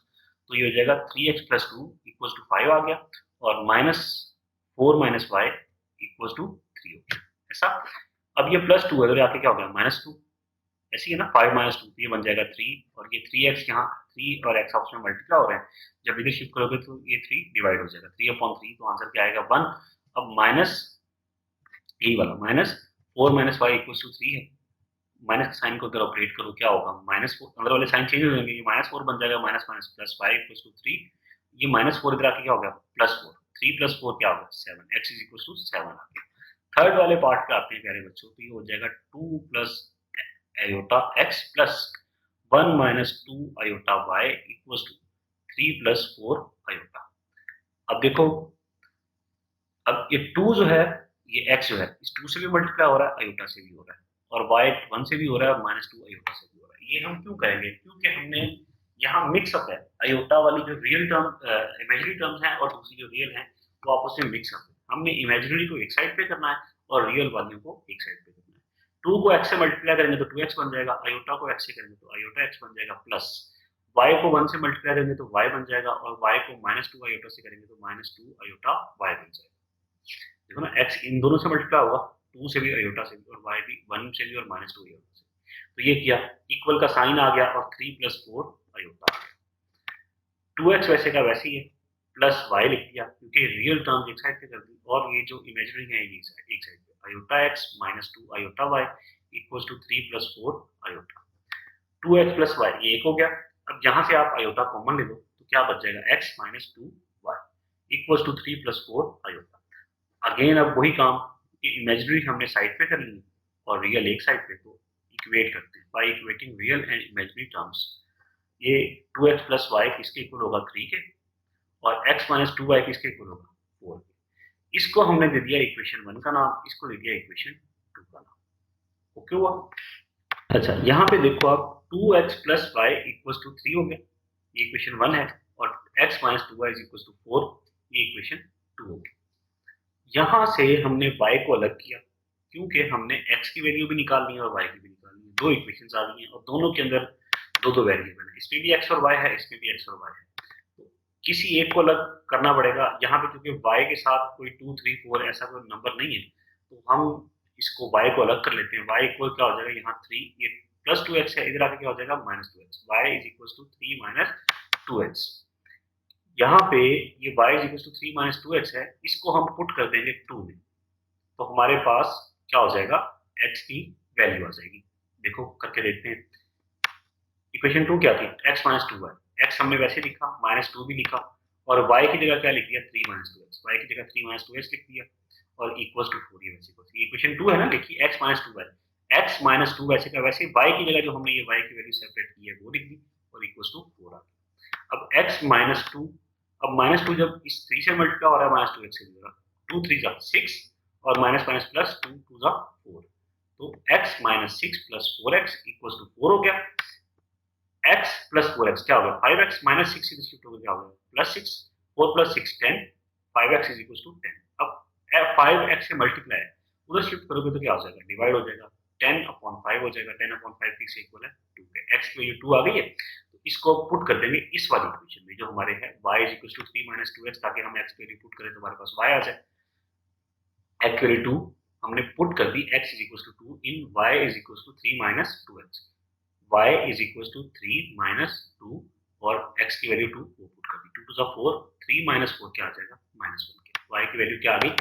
तो ये हो जाएगा 3x+2 इक्वल्स टू 5 आ गया और -4 - y इक्वल्स टू 3 हो गया। ऐसा, अब ये +2 है तो आके क्या हो गया, -2। ऐसे ही है ना, 5 - 2 ये बन जाएगा 3, और ये 3x, यहाँ 3 और x आपस में मल्टीप्लाई हो रहे हैं, जब इधर शिफ्ट करोगे तो ये 3 डिवाइड हो जाएगा, 3/3, तो आंसर क्या आएगा, 1। अब माइनस, यही वाला -4 - y इक्वल्स टू 3 है, माइनस के साइन को अगर ऑपरेट करो क्या होगा, -4, अंदर वाले साइन चेंज हो जाएंगे, ये -4 बन जाएगा, minus minus plus 5 equals to 3, ये -4 इधर आके क्या हो गया, +4, 3 + 4 क्या होगा, 7, x इज इक्वल्स टू 7 आ गया। थर्ड वाले पार्ट पे आते हैं प्यारे बच्चों, तो ये हो जाएगा 2 plus iota x plus 1 minus 2 iota y equals to 3 + 4 iota. अब देखो, अब ये 2 जो है, ये x जो है, इस 2 से भी मल्टीप्लाई हो रहा है, आयोटा से भी हो रहा है, और y 1 से भी हो रहा है और -2 आयोटा से भी हो रहा है। ये हम क्यों करेंगे, क्योंकि हमने यहाँ मिक्सअप है, आयोटा वाली जो रियल टर्म, इमेजिनरी टर्म्स हैं और दूसरी जो रियल हैं वो आपस में मिक्सअप है। हमने इमेजिनरी को एक साइड पे करना है और रियल वालियों को एक साइड पे करना है। 2 को x से मल्टीप्लाई करेंगे तो 2x बन जाएगा, आयोटा को x से करेंगे तो आयोटा x बन जाएगा, प्लस y को 1 से मल्टीप्लाई करेंगे तो y बन जाएगा, और y को -2 आयोटा से करेंगे तो -2 आयोटा y बन जाएगा। देखो ना, x इन दोनों से मल्टीप्लाई होगा, 2 से भी आयोटा से भी, और y भी 1 से भी और -2 आयोटा से। तो ये किया, इक्वल का साइन आ गया और 3 + 4 आयोटा। 2x वैसे का वैसे ही है, प्लस y लिख दिया क्योंकि रियल टर्म्स एक साइड पे कर दी, और ये जो इमेजिनरी है ये एक साइड पे, iota x -2 iota y equals to 3 + 4 iota. 2x + y ये एक हो गया। अब यहाँ से आप आयोटा कॉमन ले लो तो क्या बच जाएगा, x - 2y equals to 3 + 4 iota. Again अब वही काम कि इमेजिनरी हमने साइड पे कर ली और रियल एक साइड पे, तो इक्वेट करते हैं by equating real and imaginary terms. ये 2x प्लस वाई किसके इक्वल होगा 3 के, और x माइनस 2y किसके इक्वल होगा 4 के। इसको हमने दे दिया इक्वेशन 1 का नाम, इसको दे दिया इक्वेशन 2 का नाम। ओके हुआ। अच्छा यहाँ पे देखो आप 2x plus Y equal to 3 हो गया, ये इक्वेशन 1 है, और x minus 2y equal to 4, ये इक्वेशन 2 हो गया। यहाँ से हमने y को अलग किया, क्योंकि हमने x की वैल्यू भी निकालनी है और y की भी निकालनी है। दो इक्वेशंस आ गई हैं और दोनों के अंदर दो दो वेरिएबल है, इसमें भी x और y है, इसमें भी x और y है, तो किसी एक को अलग करना पड़ेगा। यहाँ पे क्योंकि y के साथ कोई 2 3 4 ऐसा कोई नंबर नहीं है, तो हम इसको y को अलग कर लेते हैं। y इक्वल क्या हो जाएगा, यहाँ 3, ये प्लस 2x है, इधर आके क्या हो जाएगा minus 2x, y is equal to 3 minus 2x। यहाँ पे ये y is equal to 3 minus 2x है, इसको हम पुट कर देंगे 2 में, तो हमारे पास क्या हो जाएगा, x की वैल्यू आ जाएगी। देखो करके देखते हैं। इक्वेशन 2 क्या थी, x माइनस 2y, x हमने वैसे लिखा, माइनस 2 भी लिखा, और y की जगह क्या लिख दिया 3 माइनस 2x, y की जगह 3 माइनस 2x लिख दिया, और इक्वल टू 4 ये वैसे को इक्वेशन 2 है ना, देखिए x minus 2y, x minus 2 वैसे का वैसे, y की जगह जो हमने ये y की वैल्यू सेपरेट की है वो लिख दी, और इक्वल टू 4 आ गया। अब x माइनस 2, अब माइनस 2 जब इस 3 से मल्टीप्लाई हो रहा है माइनस 2x से जुड़ा, 2 3 जा 6, और माइनस माइनस प्लस 2 2 जा 4, तो x minus 6 plus 4x equal to 4 हो गया। x प्लस 4x क्या हो गया, 5x माइनस 6 से शिफ्ट हो गया, क्या हो गया plus 6, 4 plus 6 10, 5x is equal to 10। अब 5x से मल्टीप्लाई उधर शिफ्ट करोगे तो क्या हो जाएगा, डिवाइड हो जाएगा, 10 अपॉन 5 हो जाएगा, 10 अपॉन 5 किस इक्वल है 2 के। x की वैल्यू 2 आ गई है, तो इसको पुट कर देंगे इस वाली इक्वेशन में जो हमारे है y is equal to 3 minus 2x, ताकि हम x की वैल्यू पुट करें तो हमारे पास y आ जाए। x की वैल्यू 2 हमने पुट कर दी, x is equal to 2 in y is equal to 3 minus 2x, y is equal to 3 minus 2, और x की वैल्यू 2 वो पुट कर दी, 2 टू 4, 3 माइनस 4 क्या आ जाएगा माइनस 1 के, y की वैल्यू क्या आ गई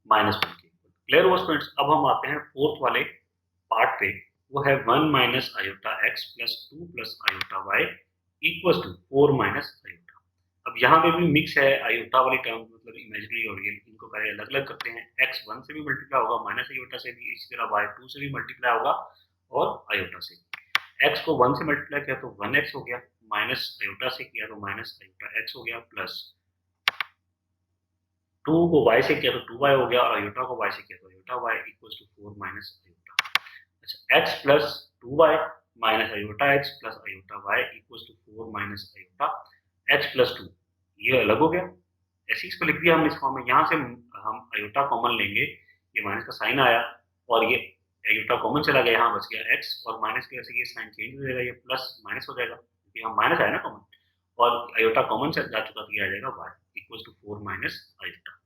माइनस 1 के। क्लियर हुआ स्टूडेंट्स। अब हम आते हैं फोर्थ वाले पार्ट पे, वो है 1 minus iota x plus 2 plus iota y equal to 4 minus iota. अब यहाँ पे भी मिक्स है, आयोटा वाली टर्म मतलब इमेजिनरी और रियल, इनको पहले अलग अलग करते हैं। x 1 से भी मल्टीप्लाई होगा, माइनस आयोटा से भी, इसी तरह y 2 से भी मल्टीप्लाई होगा, और आयोटा से। x को 1 से मल्टीप्लाई किया तो 1x हो गया, माइनस आयोटा से किया तो माइनस आयोटा x हो गया, प्लस 2 को y से किया तो 2y हो गया, और आयोटा को y से किया तो iota y equal to 4 minus iota. अच्छा x plus 2y minus iota x plus iota y equal to 4 minus iota x plus 2, ये अलग हो गया, ऐसे इसको लिख दिया हमने इस फॉर्म में। यहाँ से हम आयोटा कॉमन लेंगे, ये माइनस का साइन आया, और ये आयोटा कॉमन चला गया, यहाँ बच गया x, और माइनस की वजह से ये साइन चेंज हो जाएगा, ये प्लस माइनस हो जाएगा, क्योंकि यहाँ माइनस आया ना कॉमन, और आयोटा कॉमन से जा चुका तो ये आ जाएगा y equal to 4 minus iota.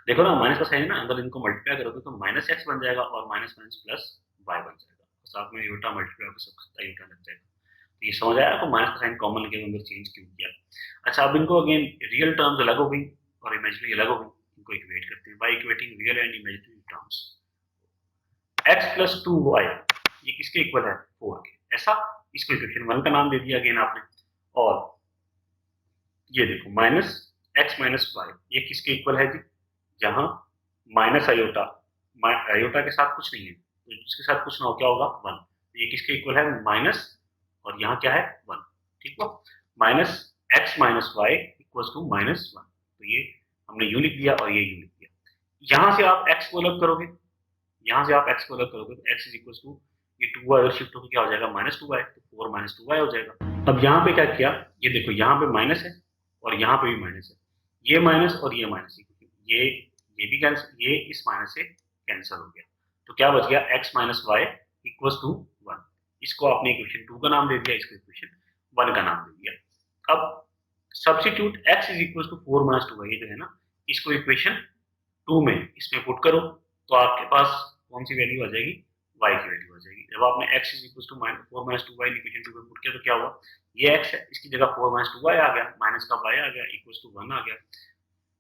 देखो ना माइनस का साइन है ना, अंदर इनको मल्टीप्लाई करोगे तो माइनस एक्स बन जाएगा, और माइनस माइनस प्लस वाई बन जाएगा, और साथ में यूटा मल्टीप्लाई होकर सब यूटा लग जाएगा। तो ये समझ आया आपको माइनस का साइन कॉमन के अंदर चेंज क्यों किया। अच्छा अब इनको अगेन रियल टर्म्स अलग हो गई और इमेजिनरी अलग हो गई, इनको इक्वेट करते हैं by equating real and imaginary terms. X plus 2y ये किसके इक्वल है 4 के, ऐसा इसको इक्वेशन 1 का नाम दे दिया अगेन आपने। और ये देखो माइनस एक्स माइनस वाई ये किसके इक्वल है जी, जहां माइनस आयोटा, आयोटा के साथ कुछ नहीं है तो जिसके साथ कुछ ना हो क्या होगा 1, ये किसके इक्वल है माइनस, और यहाँ क्या है 1, ठीक है। Minus x minus y equal to minus 1, तो ये हमने यू लिख दिया और ये यू लिख दिया। यहाँ से आप एक्स को अलग करोगे, यहाँ से आप एक्स को अलग करोगे तो एक्स इज इक्वल टू ये 2y और शिफ्ट होकर क्या हो जाएगा माइनस 2y, तो 4 माइनस 2y हो जाएगा। अब यहाँ पे क्या किया, ये देखो यहाँ पे माइनस है और यहाँ पे भी माइनस है, ये माइनस और ये माइनस, ये भी कैंसिल, ये इस माइनस से कैंसिल हो गया, तो क्या बच गया x minus y equal to 1। इसको आपने इक्वेशन 2 का नाम दे दिया, इसको इक्वेशन 1 का नाम दे दिया। अब substitute x is equal to 4 minus 2y, ये जो है ना इसको इक्वेशन 2 में इसमें पुट करो तो आपके पास कौन सी वैल्यू आ जाएगी, y की वैल्यू आ जाएगी। जब आपने x is equal to 4 minus 2y equation 2 में पुट किया तो क्या हुआ, ये x है इसकी जगह 4 माइनस 2y आ गया, माइनस का y आ गया इक्वल टू 1 आ गया।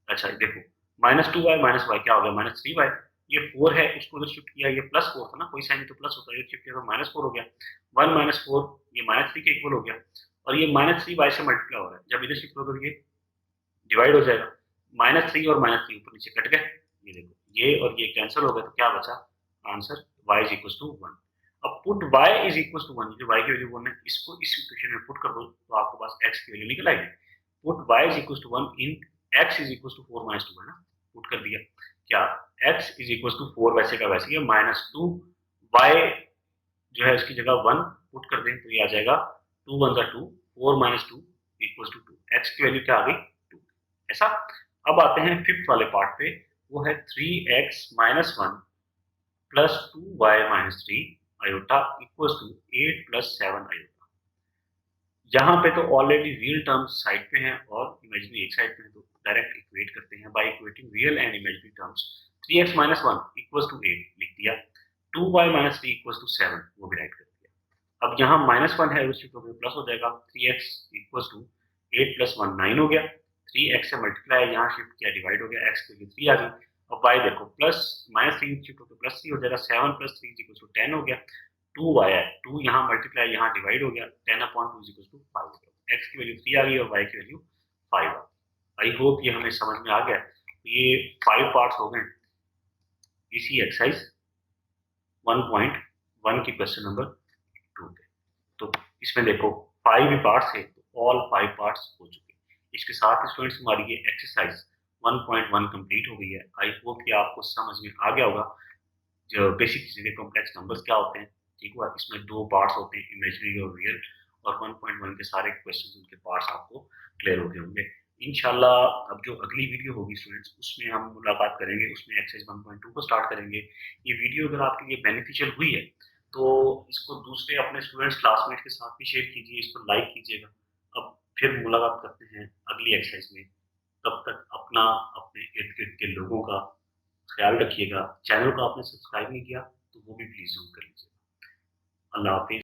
अच्छा देखो माइनस 2y माइनस y क्या हो गया माइनस 3y, ये 4 है इसको उधर शिफ्ट किया, ये प्लस 4 था ना, कोई साइन तो प्लस होता है, ये शिफ्ट किया तो माइनस 4 हो गया, 1 माइनस 4 ये माइनस 3 के इक्वल हो गया, और ये माइनस 3 y से मल्टीप्लाई हो रहा है, जब इधर शिफ्ट होगा तो ये डिवाइड हो जाएगा, माइनस 3 और माइनस 3 ऊपर नीचे कट गए, ये देखो ये और ये कैंसिल हो गया तो क्या बचा answer y is equal to 1। अब put y is equal to 1, जो y की वैल्यू 1 है, इसको इस इक्वेशन में पुट कर दो तो आपके पास x की वैल्यू निकल आएगी। Put y is equal to 1 in x is equal to 4 minus 2 है ना, पुट कर दिया। क्या x इज इक्वल टू 4 वैसे का वैसे ही माइनस 2, y जो है इसकी जगह 1 पुट कर दें तो ये आ जाएगा 2 1 जा 2, 4 माइनस 2 इक्वल टू 2, x की वैल्यू क्या आ गई 2। ऐसा। अब आते हैं फिफ्थ वाले पार्ट पे, वो है 3x minus 1 plus 2y minus 3 iota equal to 8 plus 7 iota. यहाँ पे तो ऑलरेडी रियल टर्म्स साइड पे हैं और इमेजिनरी एक साइड पे है, तो डायरेक्ट इक्वेट करते हैं by equating real and imaginary terms. 3x minus 1 equal to 8 लिख दिया, 2y माइनस 3 इक्वल टू 7 वो भी राइट कर दिया। अब यहाँ माइनस 1 है उसी को प्लस हो जाएगा, 3x इक्वल टू 8 प्लस 1 9 हो गया, 3x से मल्टीप्लाई यहाँ शिफ्ट किया डिवाइड हो गया, x की 3 आ गई। अब y देखो प्लस माइनस 3 शिफ्ट होकर प्लस 3 हो जाएगा, 7 प्लस 3 इक्वल टू 10 हो गया, 2y है, 2 यहाँ मल्टीप्लाई यहाँ डिवाइड हो गया, 10 अपॉन 2 इक्वल टू 5 हो गया। x की वैल्यू 3 आ गई और y की वैल्यू 5 आ गई। आई होप ये हमें समझ में आ गया। ये 5 पार्ट्स हो गए इसी एक्सरसाइज 1.1 की क्वेश्चन नंबर 2 के। तो इसमें देखो 5 ही पार्ट्स है, तो ऑल 5 पार्ट्स हो चुके हैं। इसके साथ स्टूडेंट्स हमारी ये एक्सरसाइज 1.1 कंप्लीट हो गई है। आई होप कि आपको समझ में आ गया होगा जो बेसिक चीजें, कॉम्प्लेक्स नंबर्स क्या होते हैं, ठीक हुआ। इसमें 2 पार्ट्स होते हैं, इमेजिनरी और रियल, और 1.1 के सारे क्वेश्चन उनके पार्ट्स आपको क्लियर हो गए होंगे। इंशाल्लाह अब जो अगली वीडियो होगी स्टूडेंट्स, उसमें हम मुलाकात करेंगे, उसमें एक्सरसाइज 1.2 को स्टार्ट करेंगे। ये वीडियो अगर आपके लिए बेनिफिशियल हुई है तो इसको दूसरे अपने स्टूडेंट्स क्लासमेट के साथ भी शेयर कीजिए, इसको लाइक कीजिएगा। अब फिर मुलाकात करते हैं अगली एक्सरसाइज में। तब तक अपना अपने इर्द गिर्द के लोगों का ख्याल रखिएगा। चैनल को आपने सब्सक्राइब नहीं किया तो वो भी प्लीज जरूर कर लीजिए। अल्लाह हाफिज।